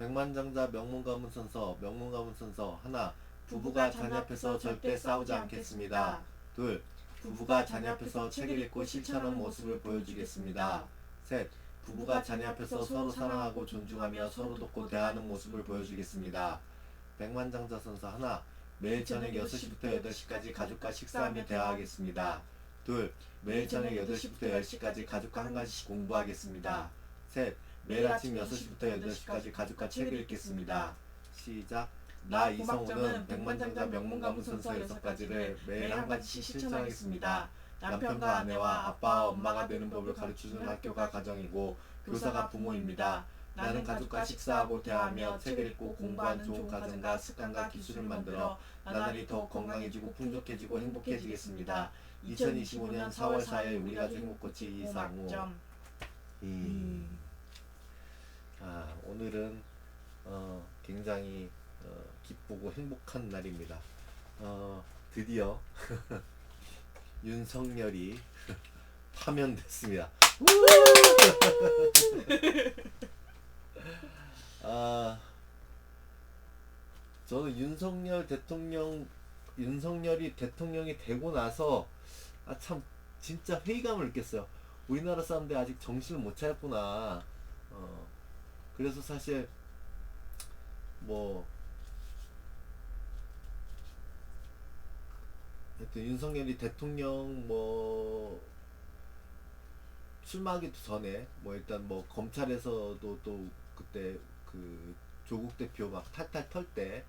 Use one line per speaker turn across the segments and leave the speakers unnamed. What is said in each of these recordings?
백만장자 명문가문선서 명문가문선서 하나. 부부가 자녀 앞에서 절대 싸우지 않겠습니다. 둘. 부부가 자녀 앞에서 책을 읽고 실천하는 모습을 보여주겠습니다. 셋. 부부가 자녀 앞에서 서로 사랑하고 존중하며 서로 돕고 대하는 모습을 보여주겠습니다. 백만장자선서 하나. 매일 저녁 6시부터 8시까지 가족과 식사하며 대화하겠습니다. 둘. 매일 저녁 8시부터 10시까지 가족과 한 가지씩 공부하겠습니다. 셋. 매일 아침 6시부터 8시까지 가족과 책을 읽겠습니다. 시작. 나 이성우는 백만장자 명문가문선서 6가지를 매일 한 가지씩 실천하겠습니다. 남편과 아내와 아빠와 엄마가 되는 법을 가르쳐주는 학교가 가정이고 교사가 부모입니다. 나는 가족과 식사하고 대화하며 책을 읽고 공부하는 좋은 가정과 습관과 기술을 만들어 나날이 더욱 건강해지고 풍족해지고 행복해지겠습니다. 2025년 4월 4일 우리 가족 행복코치 이상우. 오늘은 굉장히 기쁘고 행복한 날입니다. 드디어 윤석열이 파면됐습니다. 저는 윤석열이 대통령이 되고 나서 참 진짜 회의감을 느꼈어요. 우리나라 사람들 아직 정신을 못 차렸구나. 그래서 사실 뭐 하여튼 윤석열이 대통령 출마하기도 전에 일단 검찰에서도 또 그때 그 조국 대표 막 탈탈 털 때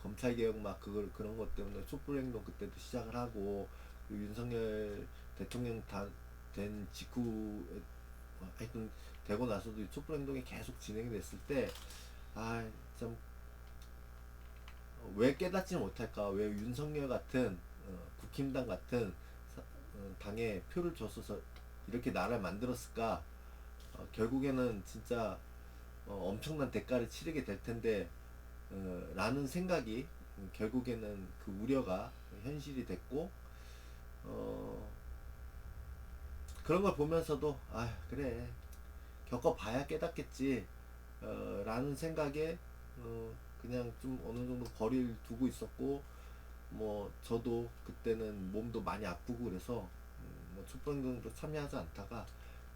검찰 개혁 그런 것 때문에 촛불 행동 그때도 시작을 하고, 윤석열 대통령 된 직후 하여튼 되고 나서도 촛불 행동이 계속 진행이 됐을 때 참 왜 깨닫지 못할까, 왜 윤석열 같은 국힘당 같은 당에 표를 줬어서 이렇게 나라를 만들었을까. 결국에는 진짜 엄청난 대가를 치르게 될 텐데 라는 생각이, 결국에는 그 우려가 현실이 됐고, 그런 걸 보면서도 그래 겪어봐야 깨닫겠지 라는 생각에 그냥 좀 어느 정도 거리를 두고 있었고, 저도 그때는 몸도 많이 아프고 그래서 촛불행동도 참여하지 않다가,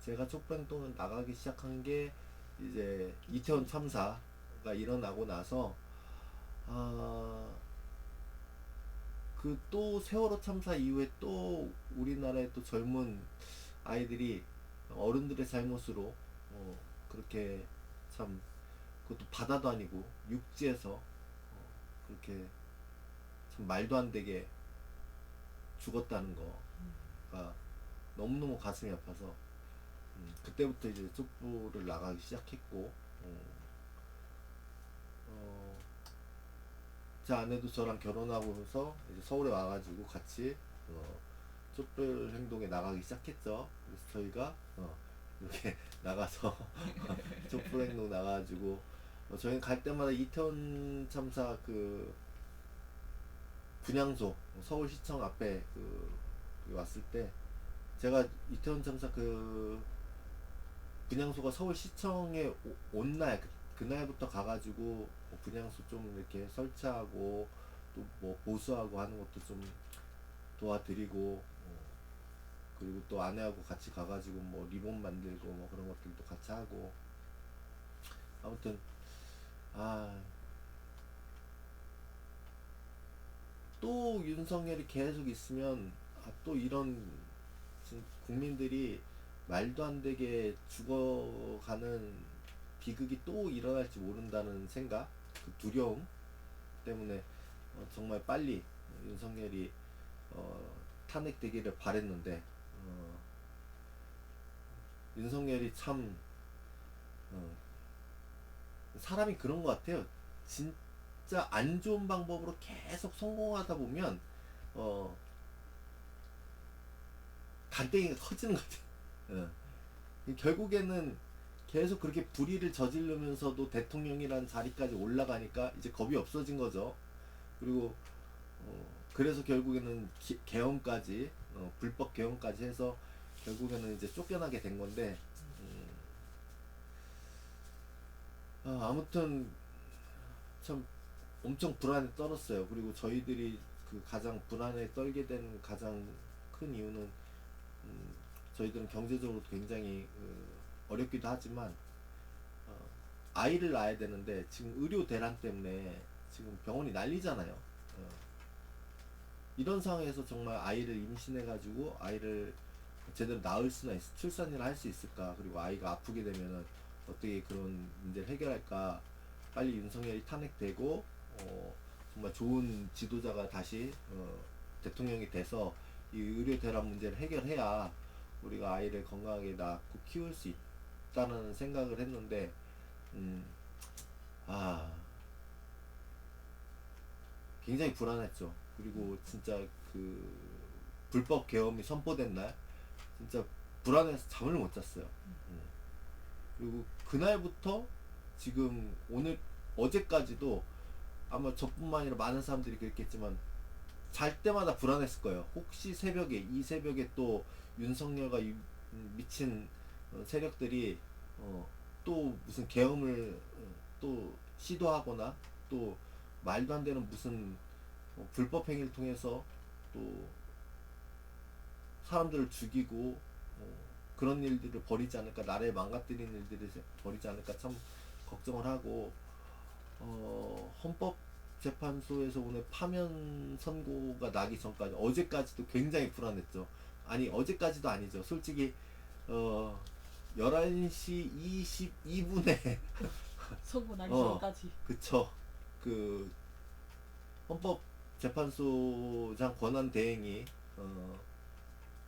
제가 촛불행동을 나가기 시작한 게 이제 이태원 참사가 일어나고 나서 그 또 세월호 참사 이후에 또 우리나라의 또 젊은 아이들이 어른들의 잘못으로 그렇게 참, 그것도 바다도 아니고 육지에서 그렇게 참 말도 안 되게 죽었다는 거가 너무너무 가슴이 아파서 그때부터 이제 촛불을 나가기 시작했고, 제 아내도 저랑 결혼하고서 이제 서울에 와가지고 같이 촛불 행동에 나가기 시작했죠. 그래서 저희가 이렇게 나가서 촛불 행동 나가가지고 저희는 갈 때마다 이태원 참사 그 분향소 서울시청 앞에 왔을 때, 제가 이태원 참사 그 분향소가 서울시청에 온 날, 그날부터 가가지고 분향소 좀 이렇게 설치하고 또 보수하고 하는 것도 좀 도와드리고, 그리고 또 아내하고 같이 가가지고 리본 만들고 그런 것들도 같이 하고, 아무튼 또 윤석열이 계속 있으면 또 이런 국민들이 말도 안 되게 죽어가는 비극이 또 일어날지 모른다는 생각, 그 두려움 때문에 정말 빨리 윤석열이 탄핵되기를 바랬는데, 윤석열이 참 사람이 그런 것 같아요. 진짜 안 좋은 방법으로 계속 성공하다 보면 간땡이가 커지는 것 같아요. 결국에는 계속 그렇게 불의를 저지르면서도 대통령이라는 자리까지 올라가니까 이제 겁이 없어진 거죠. 그리고 그래서 결국에는 계엄까지 불법 계엄까지 해서 결국에는 이제 쫓겨나게 된 건데, 아무튼 참 엄청 불안에 떨었어요. 그리고 저희들이 그 가장 불안에 떨게 된 가장 큰 이유는 저희들은 경제적으로 굉장히 어렵기도 하지만 어, 아이를 낳아야 되는데 지금 의료 대란 때문에 지금 병원이 난리잖아요. 이런 상황에서 정말 아이를 임신해가지고 아이를 제대로 낳을 수나 출산을 할 수 있을까? 그리고 아이가 아프게 되면은 어떻게 그런 문제를 해결할까? 빨리 윤석열이 탄핵되고 정말 좋은 지도자가 다시 대통령이 돼서 이 의료 대란 문제를 해결해야 우리가 아이를 건강하게 낳고 키울 수 있다는 생각을 했는데 음, 아 굉장히 불안했죠. 그리고 진짜 그 불법 계엄이 선포된 날 진짜 불안해서 잠을 못 잤어요. 그리고 그날부터 지금 오늘 어제까지도 아마 저뿐만 아니라 많은 사람들이 그랬겠지만 잘 때마다 불안했을 거예요. 혹시 새벽에 이 새벽에 또 윤석열과 미친 세력들이 또 무슨 계엄을 또 시도하거나 또 말도 안 되는 무슨 불법 행위를 통해서 또 사람들을 죽이고 그런 일들을 벌이지 않을까, 나라를 망가뜨리는 일들을 벌이지 않을까 참 걱정을 하고 헌법재판소에서 오늘 파면 선고가 나기 전까지 어제까지도 굉장히 불안했죠. 아니 어제까지도 아니죠. 솔직히 어 11시 22분에
선고 나기 전까지.
그쵸. 그 헌법재판소장 권한대행이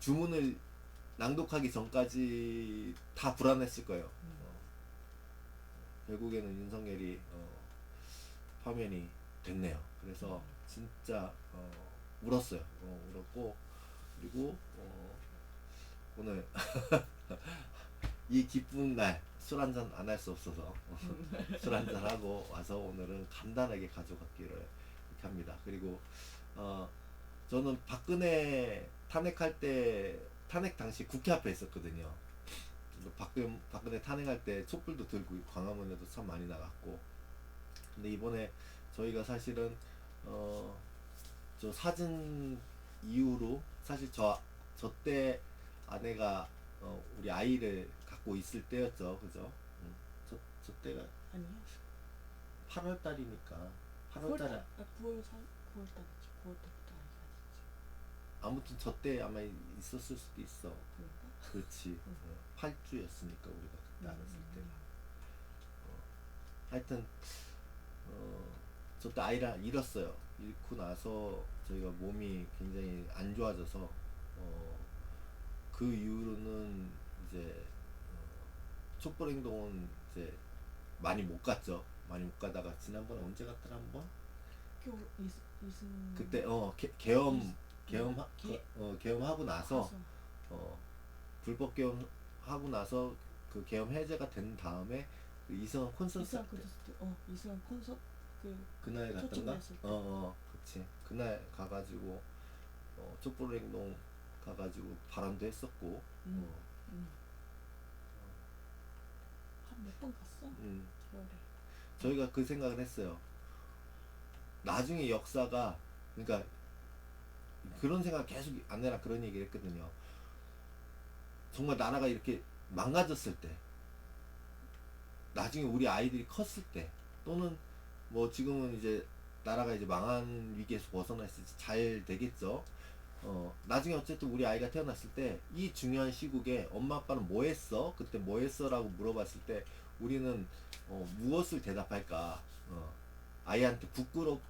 주문을 낭독하기 전까지 다 불안했을 거예요. 결국에는 윤석열이 파면이 됐네요. 그래서 진짜 울었어요. 울었고 그리고 오늘 이 기쁜 날 술 한잔 안 할 수 없어서 술 한잔 하고 와서 오늘은 간단하게 가져갔기를 이렇게 합니다. 그리고 저는 박근혜 탄핵할 때 탄핵 당시 국회 앞에 있었거든요. 박근혜 탄핵할 때 촛불도 들고 광화문에도 참 많이 나갔고 근데 이번에 저희가 사실은 저 사진 이후로 사실 저 때 아내가 우리 아이를 갖고 있을 때였죠, 그죠? 저 때가
아니요.
8월 달이니까 8월
9월
달에
달. 9월 9월 달이지. 9월 달부터 아이가 있지.
아무튼 저 때 아마 있었을 수도 있어.
그런가?
그렇지. 8주였으니까 우리가 그때 알았을 때가. 하여튼 저 때 아이를 잃었어요. 잃고 나서 저희가 몸이 굉장히 안 좋아져서 그 이후로는 이제 촛불 행동은 이제 많이 못 갔죠. 많이 못 가다가 지난번에 언제 갔더라 한번?
겨울 이승
그때 계엄 계엄하고 나서
가서
불법 계엄 하고 나서 그 계엄 해제가 된 다음에 그 이승환 콘서트
이승환 콘서트 이승환 콘서트
그날 갔던가?
초청했을 때.
그치. 그날 가가지고 촛불 행동 가가지고 바람도 했었고
한 몇 번 갔어? 겨울에.
저희가 그 생각을 했어요. 나중에 역사가 그러니까 그런 생각 계속 아내랑 그런 얘기를 했거든요. 정말 나라가 이렇게 망가졌을 때 나중에 우리 아이들이 컸을 때 또는 뭐 지금은 이제 나라가 이제 망한 위기에서 벗어났을 때 잘 되겠죠. 나중에 어쨌든 우리 아이가 태어났을 때 이 중요한 시국에 엄마 아빠는 뭐 했어? 그때 뭐 했어? 라고 물어봤을 때 우리는 무엇을 대답할까? 아이한테 부끄럽게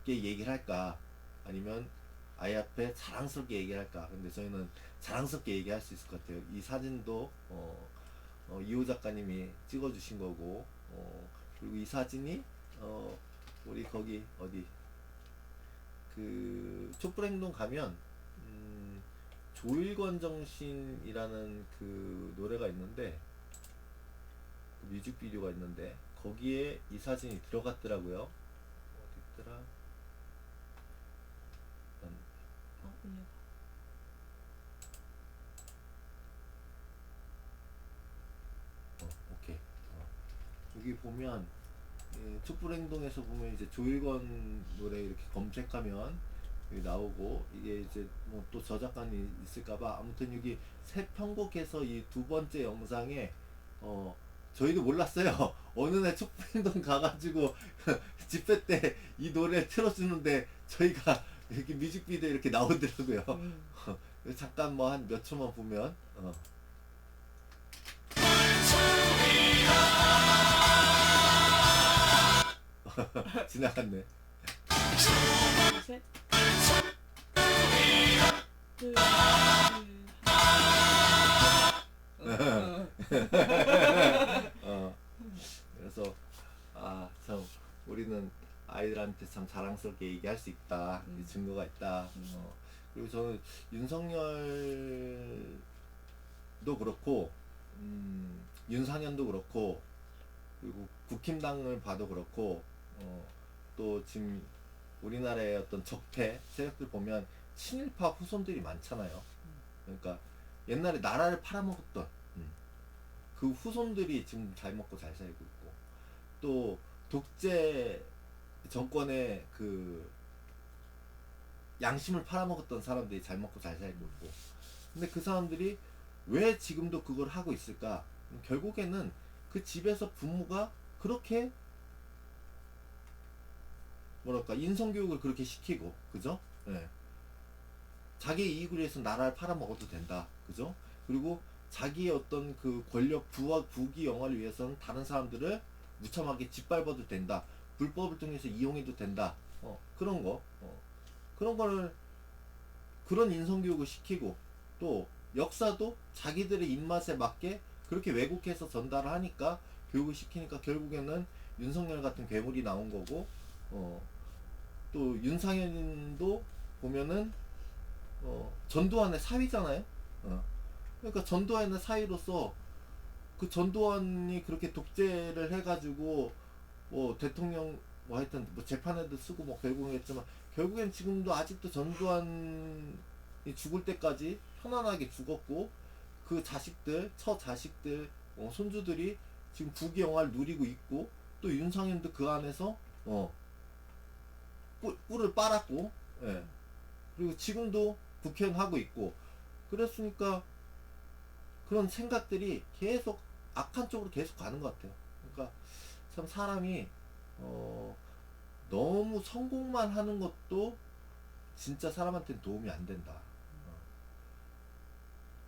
얘기를 할까? 아니면 아이 앞에 자랑스럽게 얘기를 할까? 근데 저희는 자랑스럽게 얘기할 수 있을 것 같아요. 이 사진도 이호 작가님이 찍어주신 거고 그리고 이 사진이 우리 거기 어디 그 촛불행동 가면 조일권 정신이라는 그 노래가 있는데 그 뮤직비디오가 있는데 거기에 이 사진이 들어갔더라고요. 어디 있더라?
올려봐.
오케이. 여기 보면 촛불행동에서 보면 이제 조일건 노래 이렇게 검색하면 여기 나오고, 이게 이제 뭐 또 저작권이 있을까봐 아무튼 여기 새 편곡해서 이 두 번째 영상에 저희도 몰랐어요. 어느 날 촛불행동 가가지고 집회 때 이 노래 틀어주는데 저희가 이렇게 뮤직비디오 이렇게 나오더라고요. 잠깐 뭐 한 몇 초만 보면 지나갔네.
셋.
그래서 참 우리는 아이들한테 참 자랑스럽게 얘기할 수 있다. 이 증거가 있다. 그리고 저는 윤석열도 그렇고 윤상현도 그렇고, 그리고 국힘당을 봐도 그렇고, 또 지금 우리나라의 어떤 적폐 세력들 보면 친일파 후손들이 많잖아요. 그러니까 옛날에 나라를 팔아먹었던 그 후손들이 지금 잘 먹고 잘 살고 있고, 또 독재 정권의 그 양심을 팔아먹었던 사람들이 잘 먹고 잘 살고 있고, 근데 그 사람들이 왜 지금도 그걸 하고 있을까? 결국에는 그 집에서 부모가 그렇게 뭐랄까 인성교육을 그렇게 시키고, 그죠? 예. 자기 이익을 위해서 나라를 팔아먹어도 된다, 그죠? 그리고 자기의 어떤 그 권력 부귀 영화를 위해서는 다른 사람들을 무참하게 짓밟아도 된다, 불법을 통해서 이용해도 된다, 그런 거, 그런 거를, 그런 인성교육을 시키고, 또 역사도 자기들의 입맛에 맞게 그렇게 왜곡해서 전달을 하니까, 교육을 시키니까 결국에는 윤석열 같은 괴물이 나온 거고, 또 윤상현도 보면은 전두환의 사위잖아요. 그러니까 전두환의 사위로서 그 전두환이 그렇게 독재를 해가지고 뭐 대통령 뭐 하여튼 뭐 재판에도 쓰고 뭐 결국은 했지만, 결국엔 지금도 아직도 전두환이 죽을 때까지 편안하게 죽었고, 그 자식들, 처자식들, 손주들이 지금 부귀영화를 누리고 있고, 또 윤상현도 그 안에서 꿀을 빨았고, 예. 그리고 지금도 국회의원 하고 있고, 그랬으니까 그런 생각들이 계속 악한 쪽으로 계속 가는 것 같아요. 그러니까 참 사람이 너무 성공만 하는 것도 진짜 사람한테는 도움이 안 된다.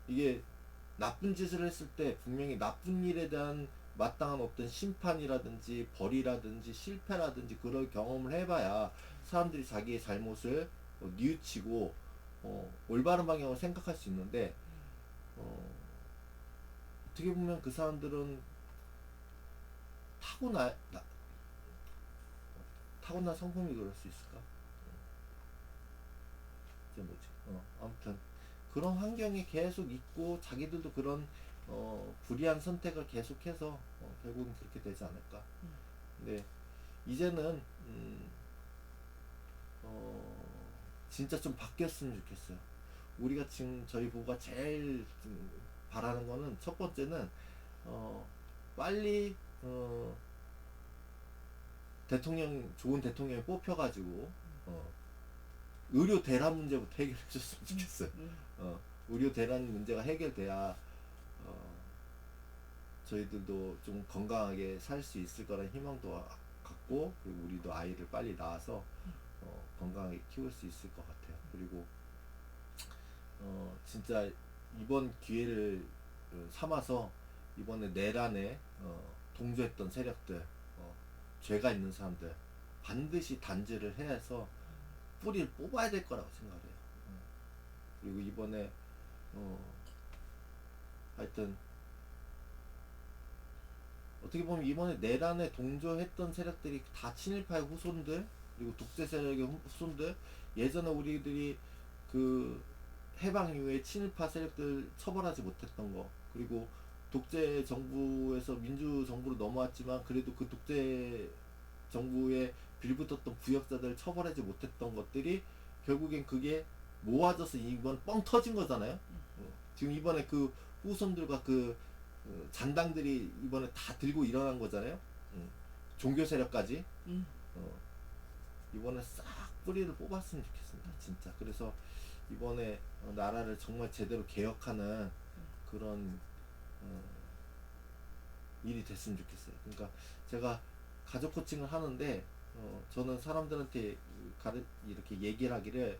이게 나쁜 짓을 했을 때 분명히 나쁜 일에 대한 마땅한 어떤 심판이라든지 벌이라든지 실패라든지 그런 경험을 해봐야 사람들이 자기의 잘못을 뉘우치고 올바른 방향으로 생각할 수 있는데, 어떻게 보면 그 사람들은 타고난 성품이 그럴 수 있을까? 이제 뭐지? 아무튼 그런 환경에 계속 있고, 자기들도 그런 불의한 선택을 계속해서 결국은 그렇게 되지 않을까. 근데 이제는 진짜 좀 바뀌었으면 좋겠어요. 우리가 지금 저희 부가 제일 바라는 거는, 첫 번째는 빨리 좋은 대통령이 뽑혀가지고 의료 대란 문제부터 해결해 줬으면 좋겠어요. 의료 대란 문제가 해결돼야 저희들도 좀 건강하게 살 수 있을 거라는 희망도 갖고, 그리고 우리도 아이를 빨리 낳아서 건강하게 키울 수 있을 것 같아요. 그리고 진짜 이번 기회를 삼아서 이번에 내란에 동조했던 세력들, 죄가 있는 사람들 반드시 단죄를 해서 뿌리를 뽑아야 될 거라고 생각해요. 그리고 이번에 하여튼 어떻게 보면 이번에 내란에 동조했던 세력들이 다 친일파의 후손들, 그리고 독재 세력의 후손들, 예전에 우리들이 그 해방 이후에 친일파 세력들 처벌하지 못했던 거, 그리고 독재 정부에서 민주 정부로 넘어왔지만 그래도 그 독재 정부에 빌붙었던 부역자들 처벌하지 못했던 것들이 결국엔 그게 모아져서 이번 뻥 터진 거잖아요. 지금 이번에 그 후손들과 그 잔당들이 이번에 다 들고 일어난 거잖아요. 종교 세력까지
음.
이번에 싹 뿌리를 뽑았으면 좋겠습니다. 진짜. 그래서 이번에 나라를 정말 제대로 개혁하는 그런 일이 됐으면 좋겠어요. 그러니까 제가 가족 코칭을 하는데 저는 사람들한테 이렇게 얘기를 하기를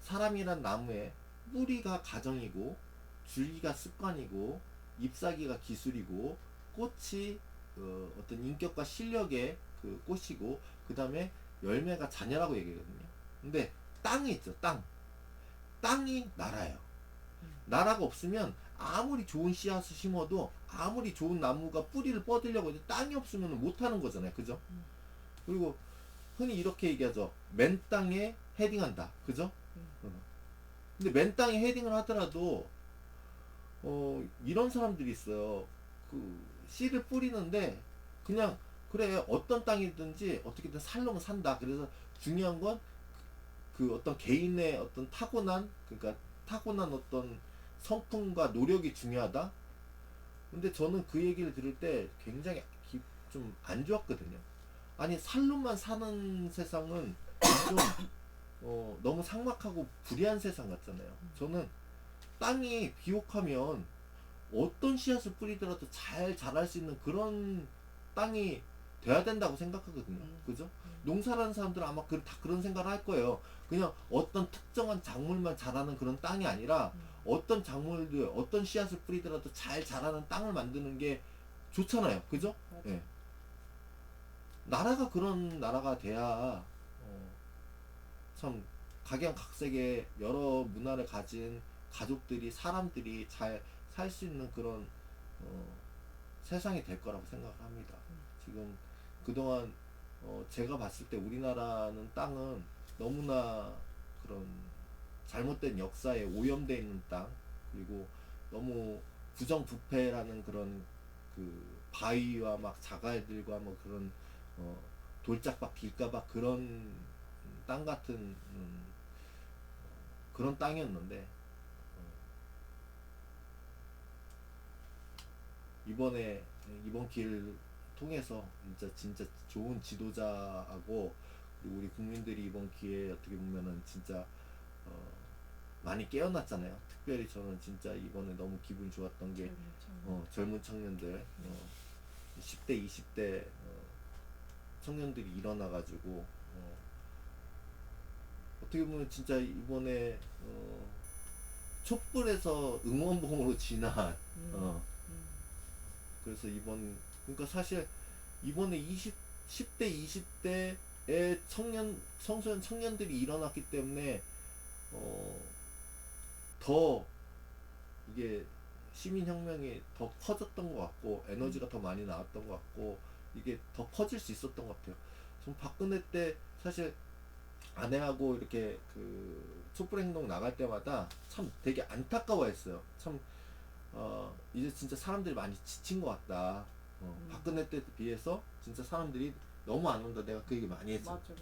사람이란 나무에 뿌리가 가정이고 줄기가 습관이고 잎사귀가 기술이고 꽃이 어떤 인격과 실력의 그 꽃이고 그 다음에 열매가 자녀라고 얘기하거든요. 근데 땅이 있죠. 땅이 나라예요. 나라가 없으면 아무리 좋은 씨앗을 심어도 아무리 좋은 나무가 뿌리를 뻗으려고 해도 땅이 없으면 못하는 거잖아요. 그죠? 그리고 흔히 이렇게 얘기하죠. 맨 땅에 헤딩한다. 그죠? 근데 맨 땅에 헤딩을 하더라도 이런 사람들이 있어요. 그 씨를 뿌리는데 그냥 그래 어떤 땅이든지 어떻게든 살려면 산다. 그래서 중요한 건 그 어떤 개인의 어떤 타고난 어떤 성품과 노력이 중요하다. 근데 저는 그 얘기를 들을 때 굉장히 좀 안 좋았거든요. 아니 살로만 사는 세상은 좀 너무 삭막하고 불의한 세상 같잖아요. 저는 땅이 비옥하면 어떤 씨앗을 뿌리더라도 잘 자랄 수 있는 그런 땅이 돼야 된다고 생각하거든요. 그죠? 농사라는 사람들은 아마 다 그런 생각을 할 거예요. 그냥 어떤 특정한 작물만 자라는 그런 땅이 아니라 어떤 작물들, 어떤 씨앗을 뿌리더라도 잘 자라는 땅을 만드는 게 좋잖아요. 그죠? 예. 나라가 그런 나라가 돼야 참 각양각색의 여러 문화를 가진 가족들이 사람들이 잘 살 수 있는 그런 세상이 될 거라고 생각을 합니다. 지금 그동안 제가 봤을 때 우리나라는 땅은 너무나 그런 잘못된 역사에 오염되어 있는 땅 그리고 너무 부정부패라는 그런 그 바위와 막 자갈들과 뭐 그런 돌짝박 길가박 그런 땅 같은 그런 땅이었는데 이번 기회를 통해서 진짜 좋은 지도자하고 그리고 우리 국민들이 이번 기회에 어떻게 보면은 진짜 많이 깨어났잖아요. 특별히 저는 진짜 이번에 너무 기분 좋았던 게 젊은 청년들 10대 20대 청년들이 일어나가지고 어떻게 보면 진짜 이번에 촛불에서 응원봉으로 진한 그래서 그러니까 사실 이번에 10대 20대의 청소년 청년들이 일어났기 때문에 더 이게 시민혁명이 더 커졌던 것 같고 에너지가 더 많이 나왔던 것 같고 이게 더 커질 수 있었던 것 같아요. 전 박근혜 때 사실 아내하고 이렇게 그 촛불행동 나갈 때마다 참 되게 안타까워했어요. 참 이제 진짜 사람들이 많이 지친 것 같다. 박근혜 때 비해서 진짜 사람들이 너무 안 온다. 내가 그 얘기 많이 했죠.
맞아.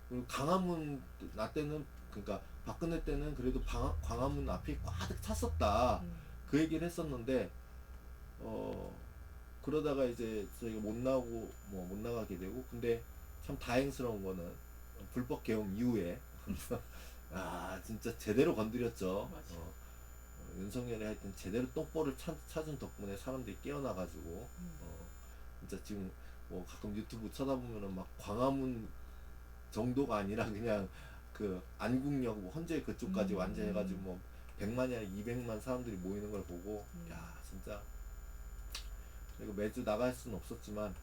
그리고 강화문 나 때는 그러니까 박근혜 때는 그래도 광화문 앞이 꽉 찼었다. 그 얘기를 했었는데 그러다가 이제 저희가 못 나오고 뭐 못 나가게 되고 근데 참 다행스러운 거는 불법 계엄 이후에 진짜 제대로 건드렸죠. 윤석열이 하여튼 제대로 똥볼을 찾은 덕분에 사람들이 깨어나가지고 진짜 지금 뭐 가끔 유튜브 쳐다보면은 막 광화문 정도가 아니라 그냥 그 안국역 뭐 헌재 그쪽까지 완전 해가지고 뭐 100만이 아니라 200만 사람들이 모이는 걸 보고 야 진짜 이거 매주 나갈 수는 없었지만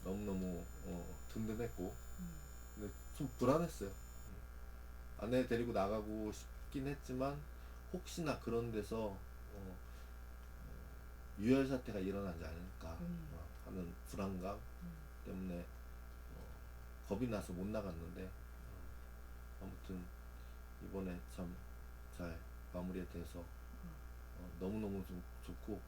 너무너무 든든했고 근데 좀 불안했어요. 아내 데리고 나가고 싶긴 했지만 혹시나 그런 데서 유혈 사태가 일어나지 않을까 하는 불안감 때문에 겁이 나서 못 나갔는데 아무튼 이번에 참 잘 마무리가 돼서 너무너무 좀 좋고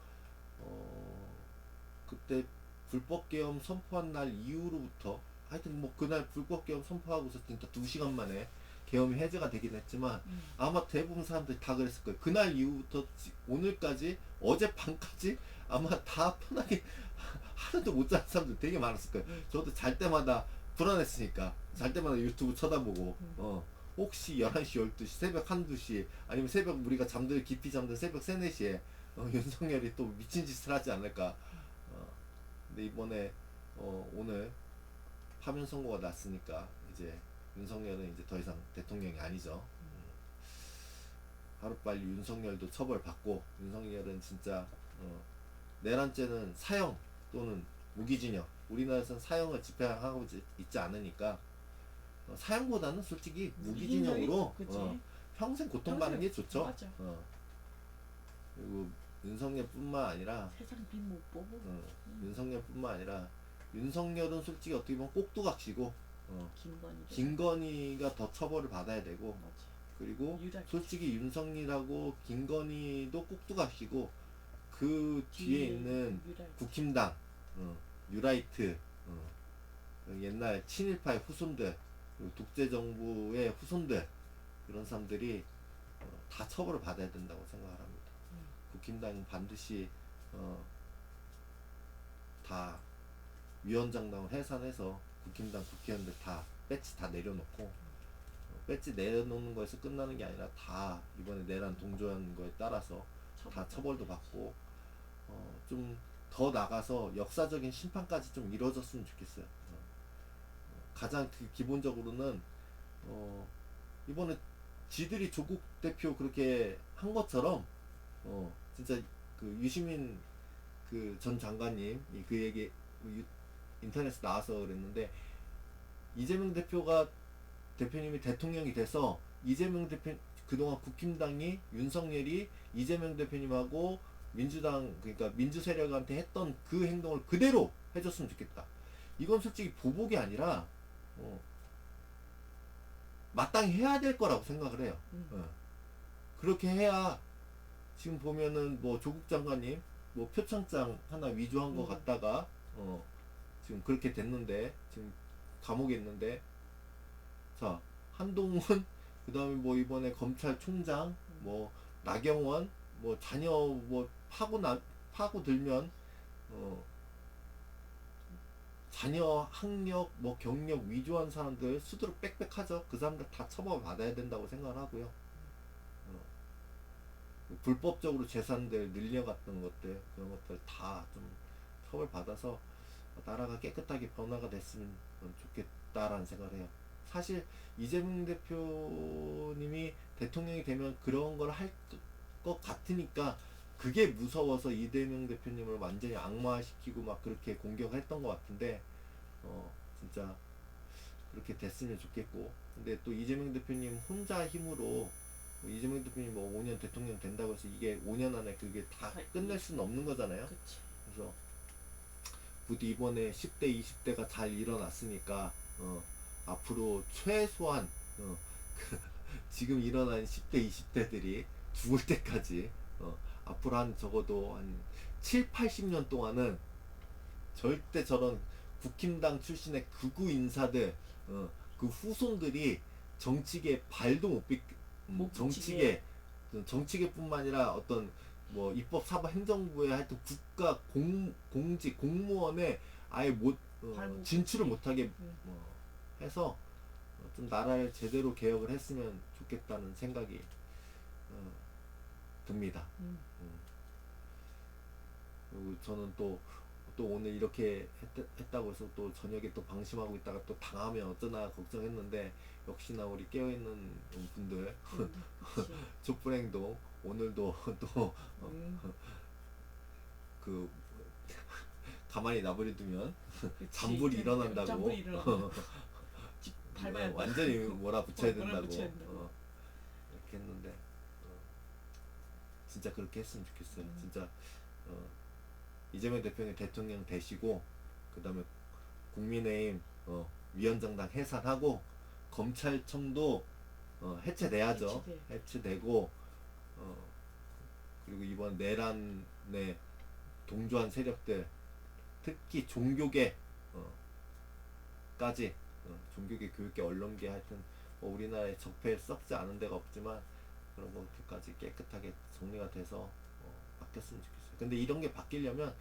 그때 불법 계엄 선포한 날 이후로부터 하여튼 뭐 그날 불법 계엄 선포하고서 진짜 2시간 만에 계엄이 해제가 되긴 했지만 아마 대부분 사람들이 다 그랬을 거예요. 그날 이후부터 오늘까지 어젯밤까지 아마 다 편하게 하루도 못 자는 사람들 되게 많았을 거예요. 저도 잘 때마다 불안했으니까 잘 때마다 유튜브 쳐다보고 혹시 11시 12시 새벽 1-2시 아니면 새벽 우리가 깊이 잠든 새벽 3, 4시에 윤석열이 또 미친 짓을 하지 않을까. 근데 이번에 오늘 파면 선고가 났으니까 이제 윤석열은 이제 더 이상 대통령이 아니죠. 하루빨리 윤석열도 처벌받고 윤석열은 진짜 내란죄는 사형 또는 무기징역, 우리나라에서는 사형을 집행하고 있지 않으니까 사형보다는 솔직히 무기징역으로 평생 고통받는 게 좋죠.
맞아.
그리고 윤석열뿐만 아니라
세상 빈 못 보고.
윤석열뿐만 아니라 윤석열은 솔직히 어떻게 보면 꼭두각시고 김건희가 더 처벌을 받아야 되고
맞아.
그리고
유일하게.
솔직히 윤석열하고 김건희도 꼭두각시고 그 뒤에 있는
유일하게.
국힘당 뉴라이트 옛날 친일파의 후손들 그리고 독재정부의 후손들 이런 사람들이 다 처벌을 받아야 된다고 생각을 합니다. 국힘당은 반드시 다 위원장당을 해산해서 국힘당 국회의원들 다 배지 다 내려놓고 배지 내려놓는 거에서 끝나는 게 아니라 다 이번에 내란 동조한 거에 따라서 다 처벌도 받고 좀 더 나가서 역사적인 심판까지 좀 이루어졌으면 좋겠어요. 가장 기본적으로는 이번에 지들이 조국 대표 그렇게 한 것처럼 진짜 그 유시민 그 전 장관님 그 얘기 인터넷에 나와서 그랬는데 이재명 대표님이 대통령이 돼서 이재명 대표 그동안 국힘당이 윤석열이 이재명 대표님하고 민주당 그러니까 민주 세력한테 했던 그 행동을 그대로 해줬으면 좋겠다. 이건 솔직히 보복이 아니라 마땅히 해야 될 거라고 생각을 해요. 그렇게 해야 지금 보면은 뭐 조국 장관님 뭐 표창장 하나 위조한 거 갖다가 지금 그렇게 됐는데 지금 감옥에 있는데 자 한동훈 그다음에 뭐 이번에 검찰총장 뭐 나경원 뭐 자녀 뭐 파고들면 자녀 학력 뭐 경력 위조한 사람들 수두룩 빽빽하죠. 그 사람들 다 처벌 받아야 된다고 생각을 하고요. 불법적으로 재산들 늘려갔던 것들 그런 것들 다 좀 처벌 받아서 나라가 깨끗하게 변화가 됐으면 좋겠다라는 생각을 해요. 사실 이재명 대표님이 대통령이 되면 그런 걸 할 것 같으니까 그게 무서워서 이재명 대표님을 완전히 악마시키고 막 그렇게 공격했던 것 같은데 진짜 그렇게 됐으면 좋겠고 근데 또 이재명 대표님 혼자 힘으로 이재명 대표님 뭐 5년 대통령 된다고 해서 이게 5년 안에 그게 다 끝낼 수는 없는 거잖아요.
그치.
그래서 부디 이번에 10대 20대가 잘 일어났으니까 앞으로 최소한 지금 일어난 10대 20대들이 죽을 때까지 앞으로 한 적어도 한 7, 80년 동안은 절대 저런 국힘당 출신의 극우 인사들 그 후손들이 정치계에 발도 못 정치계뿐만 아니라 어떤 뭐 입법 사법 행정부에 하여튼 국가 공직 공무원에 아예 못 진출을 못하게 해서 좀 나라를 제대로 개혁을 했으면 좋겠다는 생각이 듭니다. 그리고 저는 또 오늘 이렇게 했다고 해서 또 저녁에 또 방심하고 있다가 또 당하면 어쩌나 걱정했는데 역시나 우리 깨어있는 분들 촛불행동 오늘도 또 그 가만히 놔버려두면 잔불이 일어난다고
잔불이 일어나. 밟아야
완전히 몰아붙여야 된다고
된다고.
이렇게 했는데 진짜 그렇게 했으면 좋겠어요. 진짜 이재명 대표님 대통령 되시고 그 다음에 국민의힘 위원장당 해산하고 검찰청도 해체돼야죠. 해체되고 그리고 이번 내란에 동조한 세력들 특히 종교계 까지 종교계, 교육계, 언론계 하여튼 우리나라에 적폐 썩지 않은 데가 없지만 그런 것들까지 깨끗하게 정리가 돼서 바뀌었으면 좋겠어요. 근데 이런 게 바뀌려면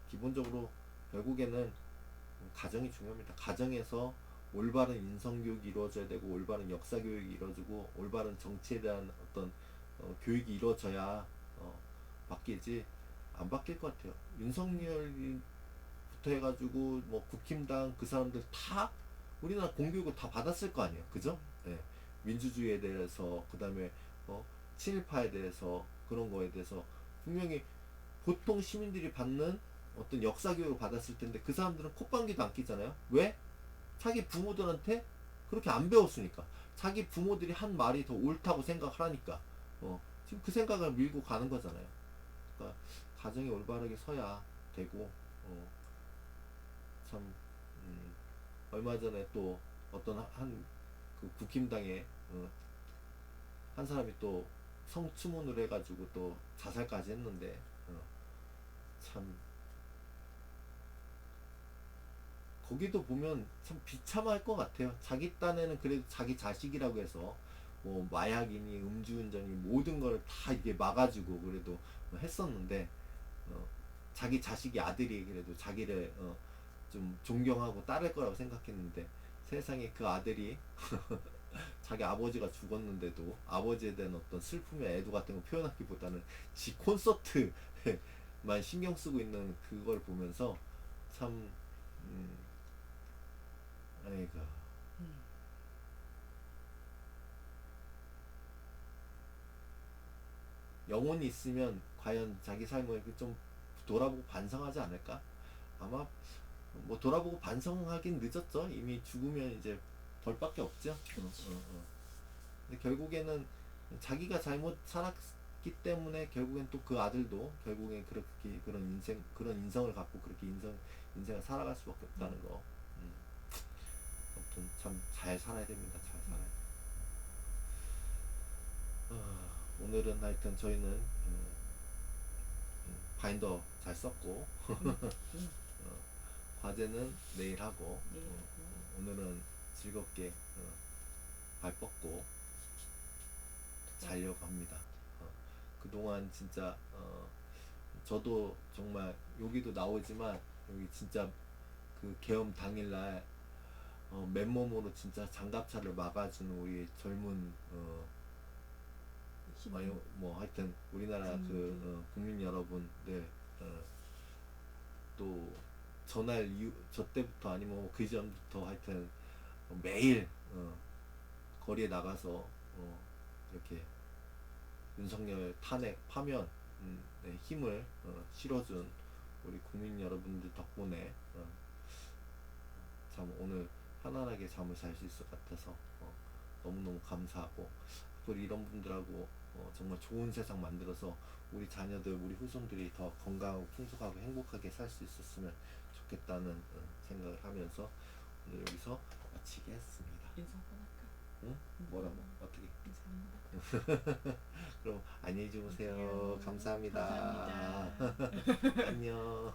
기본적으로 결국에는 가정이 중요합니다. 가정에서 올바른 인성교육이 이루어져야 되고 올바른 역사교육이 이루어지고 올바른 정치에 대한 어떤 교육이 이루어져야 바뀌지 안 바뀔 것 같아요. 윤석열부터 해가지고 뭐 국힘당 그 사람들 다 우리나라 공교육을 다 받았을 거 아니에요. 그죠? 예. 민주주의에 대해서 그 다음에 친일파에 대해서 그런 거에 대해서 분명히 보통 시민들이 받는 어떤 역사교육을 받았을 텐데 그 사람들은 콧방귀도 안 끼잖아요. 왜? 자기 부모들한테 그렇게 안 배웠으니까. 자기 부모들이 한 말이 더 옳다고 생각하니까. 지금 그 생각을 밀고 가는 거잖아요. 그러니까 가정이 올바르게 서야 되고, 참, 얼마 전에 또 어떤 그 국힘당에 한 사람이 또 성추문을 해가지고 또 자살까지 했는데, 참, 거기도 보면 참 비참할 것 같아요. 자기 딴에는 그래도 자기 자식이라고 해서 뭐 마약이니 음주운전이 모든 걸 다 이게 막아주고 그래도 했었는데 자기 자식이 아들이 그래도 자기를 좀 존경하고 따를 거라고 생각했는데 세상에 그 아들이 자기 아버지가 죽었는데도 아버지에 대한 어떤 슬픔의 애도 같은 거 표현하기보다는 지 콘서트만 신경 쓰고 있는 그걸 보면서 참 아이고 영혼이 있으면 과연 자기 삶을 좀 돌아보고 반성하지 않을까? 아마 뭐 돌아보고 반성하긴 늦었죠. 이미 죽으면 이제 벌밖에 없죠. 근데 결국에는 자기가 잘못 살았기 때문에 결국엔 또 그 아들도 결국엔 그렇게 그런 인성을 갖고 그렇게 인생을 살아갈 수밖에 없다는 거. 아무튼 참 잘 살아야 됩니다. 잘 살아야 돼. 오늘은 하여튼 저희는 바인더 잘 썼고 과제는 내일 하고 오늘은 즐겁게 발 뻗고 자려고 합니다. 그동안 진짜 저도 정말 여기도 나오지만 여기 진짜 그 계엄 당일날 맨몸으로 진짜 장갑차를 막아주는 우리 젊은 뭐 하여튼 우리나라 그 국민 여러분들 또 전날 이후 저 때부터 아니면 뭐그 전부터 하여튼 매일 거리에 나가서 이렇게 윤석열 탄핵 파면 네, 힘을 실어준 우리 국민 여러분들 덕분에 참 오늘 편안하게 잠을 잘 수 있을 것 같아서 너무너무 감사하고 그리고 이런 분들하고 정말 좋은 세상 만들어서 우리 자녀들, 우리 후손들이 더 건강하고 풍족하고 행복하게 살 수 있었으면 좋겠다는 생각을 하면서 오늘 여기서 마치게 했습니다.
인사 한번 할까?
응? 뭐라고? 어떻게?
인사 한번 할까?
그럼 안녕히 주무세요.
안녕.
감사합니다.
감사합니다.
안녕.